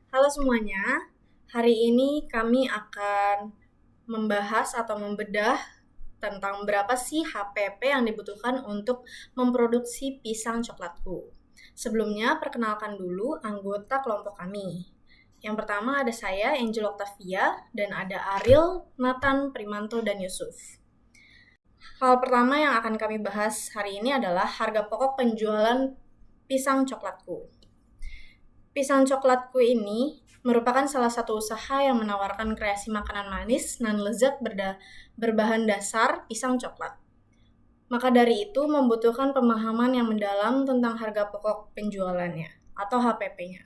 Halo semuanya, hari ini kami akan membahas atau membedah tentang berapa sih HPP yang dibutuhkan untuk memproduksi pisang coklatku. Sebelumnya, perkenalkan dulu anggota kelompok kami. Yang pertama ada saya, Angel Octavia, dan ada Ariel, Nathan, Primanto, dan Yusuf. Hal pertama yang akan kami bahas hari ini adalah harga pokok penjualan pisang coklatku. Pisang coklatku ini merupakan salah satu usaha yang menawarkan kreasi makanan manis nan lezat berbahan dasar pisang coklat. Maka dari itu membutuhkan pemahaman yang mendalam tentang harga pokok penjualannya atau HPP-nya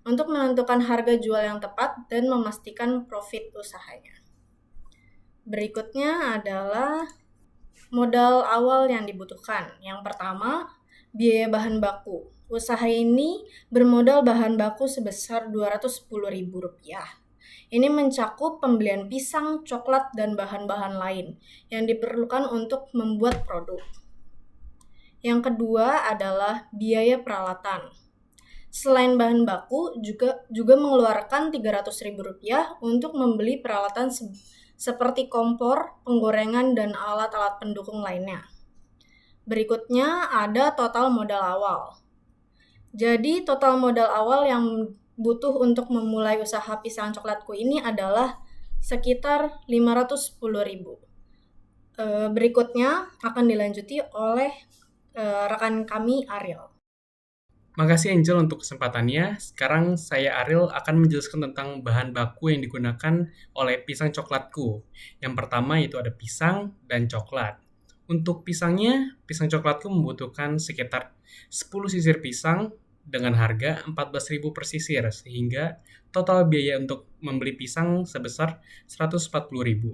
untuk menentukan harga jual yang tepat dan memastikan profit usahanya. Berikutnya adalah modal awal yang dibutuhkan. Yang pertama, biaya bahan baku. Usaha ini bermodal bahan baku sebesar Rp210.000. Ini mencakup pembelian pisang, coklat, dan bahan-bahan lain yang diperlukan untuk membuat produk. Yang kedua adalah biaya peralatan. Selain bahan baku, juga mengeluarkan Rp300.000 untuk membeli peralatan seperti kompor, penggorengan, dan alat-alat pendukung lainnya. Berikutnya ada total modal awal. Jadi total modal awal yang butuh untuk memulai usaha pisang coklatku ini adalah sekitar Rp510.000. Berikutnya akan dilanjuti oleh rekan kami Ariel. Makasih Angel untuk kesempatannya. Sekarang saya Ariel akan menjelaskan tentang bahan baku yang digunakan oleh pisang coklatku. Yang pertama itu ada pisang dan coklat. Untuk pisangnya, pisang coklatku membutuhkan sekitar 10 sisir pisang dengan harga Rp14.000 per sisir, sehingga total biaya untuk membeli pisang sebesar Rp140.000.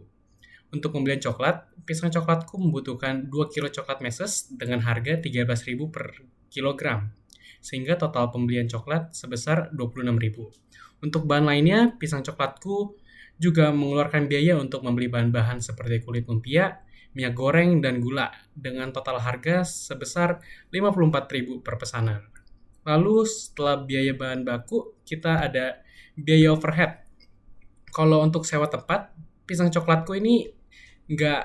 Untuk pembelian coklat, pisang coklatku membutuhkan 2 kilo coklat meses dengan harga Rp13.000 per kilogram, sehingga total pembelian coklat sebesar Rp26.000. Untuk bahan lainnya, pisang coklatku juga mengeluarkan biaya untuk membeli bahan-bahan seperti kulit lumpia, minyak goreng, dan gula dengan total harga sebesar Rp54.000 per pesanan. Lalu setelah biaya bahan baku, kita ada biaya overhead. Kalau untuk sewa tempat, pisang coklatku ini nggak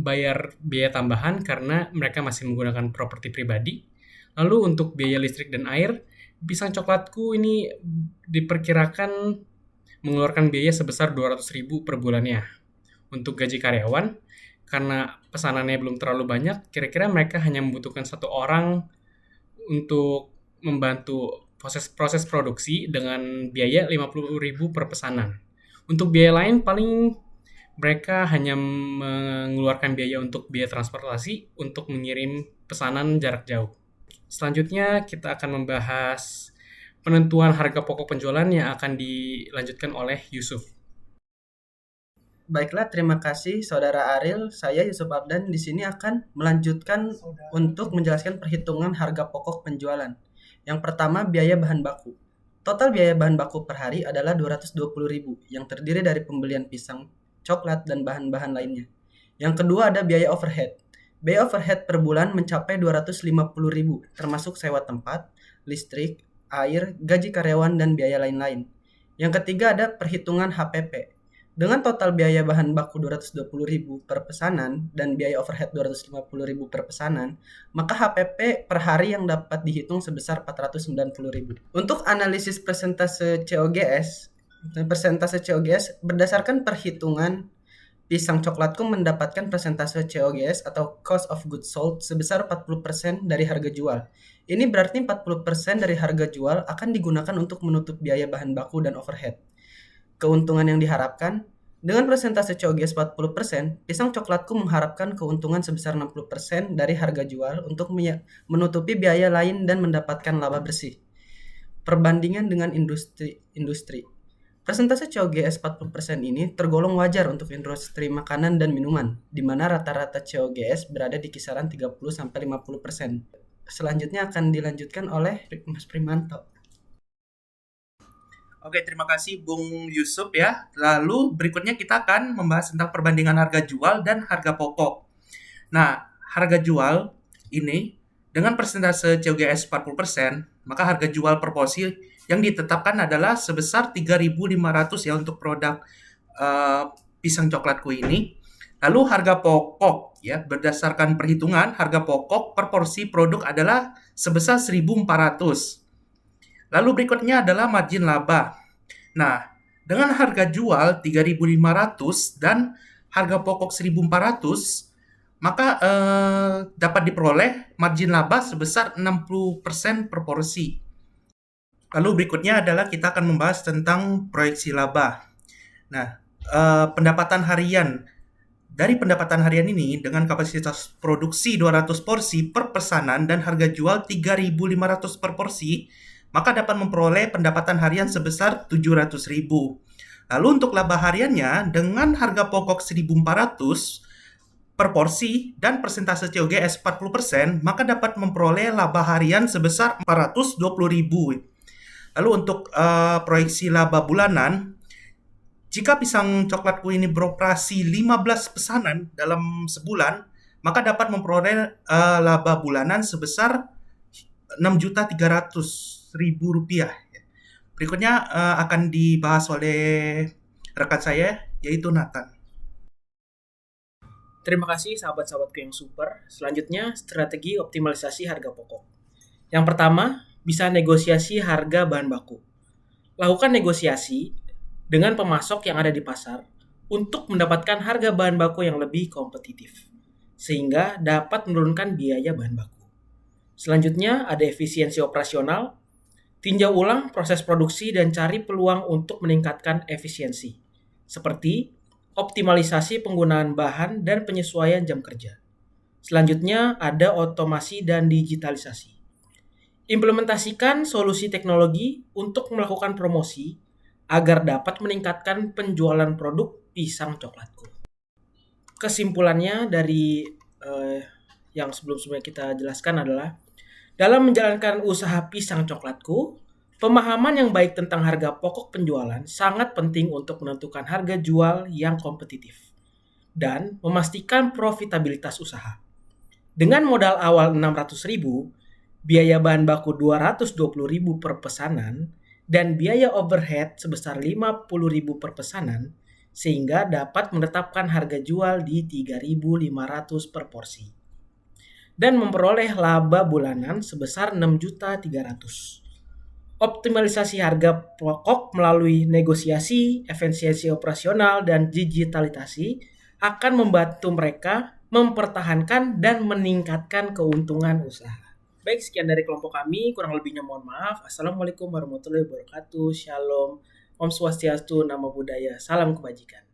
bayar biaya tambahan karena mereka masih menggunakan properti pribadi. Lalu untuk biaya listrik dan air, pisang coklatku ini diperkirakan mengeluarkan biaya sebesar Rp200.000 per bulannya. Untuk gaji karyawan, karena pesanannya belum terlalu banyak, kira-kira mereka hanya membutuhkan satu orang untuk membantu proses produksi dengan biaya Rp50.000 per pesanan. Untuk biaya lain paling mereka hanya mengeluarkan biaya untuk biaya transportasi untuk mengirim pesanan jarak jauh. Selanjutnya kita akan membahas penentuan harga pokok penjualan yang akan dilanjutkan oleh Yusuf. Baiklah, terima kasih Saudara Ariel. Saya Yusuf Abdan di sini akan melanjutkan untuk menjelaskan perhitungan harga pokok penjualan. Yang pertama, biaya bahan baku. Total biaya bahan baku per hari adalah Rp220.000 yang terdiri dari pembelian pisang, coklat, dan bahan-bahan lainnya. Yang kedua ada biaya overhead. Biaya overhead per bulan mencapai Rp250.000 termasuk sewa tempat, listrik, air, gaji karyawan, dan biaya lain-lain. Yang ketiga ada perhitungan HPP. Dengan total biaya bahan baku Rp220.000 per pesanan dan biaya overhead Rp250.000 per pesanan, maka HPP per hari yang dapat dihitung sebesar Rp490.000. Untuk analisis persentase COGS berdasarkan perhitungan pisang coklatku mendapatkan persentase COGS atau cost of goods sold sebesar 40% dari harga jual. Ini berarti 40% dari harga jual akan digunakan untuk menutup biaya bahan baku dan overhead. Keuntungan yang diharapkan, dengan persentase COGS 40%, pisang coklatku mengharapkan keuntungan sebesar 60% dari harga jual untuk menutupi biaya lain dan mendapatkan laba bersih. Perbandingan dengan industri. Persentase COGS 40% ini tergolong wajar untuk industri makanan dan minuman, di mana rata-rata COGS berada di kisaran 30-50%. Selanjutnya akan dilanjutkan oleh Mas Primanto. Oke, terima kasih Bung Yusuf ya. Lalu berikutnya kita akan membahas tentang perbandingan harga jual dan harga pokok. Nah, harga jual ini dengan persentase COGS 40%, maka harga jual per porsi yang ditetapkan adalah sebesar 3.500 ya untuk produk pisang coklatku ini. Lalu harga pokok ya, berdasarkan perhitungan harga pokok per porsi produk adalah sebesar 1.400. Lalu berikutnya adalah margin laba. Nah, dengan harga jual 3.500 dan harga pokok 1.400, maka dapat diperoleh margin laba sebesar 60% per porsi. Lalu berikutnya adalah kita akan membahas tentang proyeksi laba. Nah, pendapatan harian. Dari pendapatan harian ini, dengan kapasitas produksi 200 porsi per pesanan dan harga jual 3.500 per porsi, maka dapat memperoleh pendapatan harian sebesar 700.000. Lalu untuk laba hariannya, dengan harga pokok 1.400 per porsi dan persentase COGS 40%, maka dapat memperoleh laba harian sebesar 420.000. Lalu untuk proyeksi laba bulanan, jika pisang coklatku ini beroperasi 15 pesanan dalam sebulan, maka dapat memperoleh laba bulanan sebesar 6.300.000 rupiah. Berikutnya akan dibahas oleh rekan saya, yaitu Nathan. Terima kasih sahabat-sahabatku yang super. Selanjutnya, strategi optimalisasi harga pokok. Yang pertama, bisa negosiasi harga bahan baku. Lakukan negosiasi dengan pemasok yang ada di pasar untuk mendapatkan harga bahan baku yang lebih kompetitif, sehingga dapat menurunkan biaya bahan baku. Selanjutnya, ada efisiensi operasional. Tinjau ulang proses produksi dan cari peluang untuk meningkatkan efisiensi, seperti optimalisasi penggunaan bahan dan penyesuaian jam kerja. Selanjutnya, ada otomasi dan digitalisasi. Implementasikan solusi teknologi untuk melakukan promosi agar dapat meningkatkan penjualan produk pisang coklatku. Kesimpulannya dari yang sebelum-sebelumnya kita jelaskan adalah, dalam menjalankan usaha pisang coklatku, pemahaman yang baik tentang harga pokok penjualan sangat penting untuk menentukan harga jual yang kompetitif dan memastikan profitabilitas usaha. Dengan modal awal 600.000, biaya bahan baku 220.000 per pesanan, dan biaya overhead sebesar 50.000 per pesanan, sehingga dapat menetapkan harga jual di 3.500 per porsi dan memperoleh laba bulanan sebesar 6.300.000. Optimalisasi harga pokok melalui negosiasi, efisiensi operasional, dan digitalisasi akan membantu mereka mempertahankan dan meningkatkan keuntungan usaha. Baik, sekian dari kelompok kami. Kurang lebihnya mohon maaf. Assalamualaikum warahmatullahi wabarakatuh. Shalom. Om Swastiastu, Namo Buddhaya. Salam kebajikan.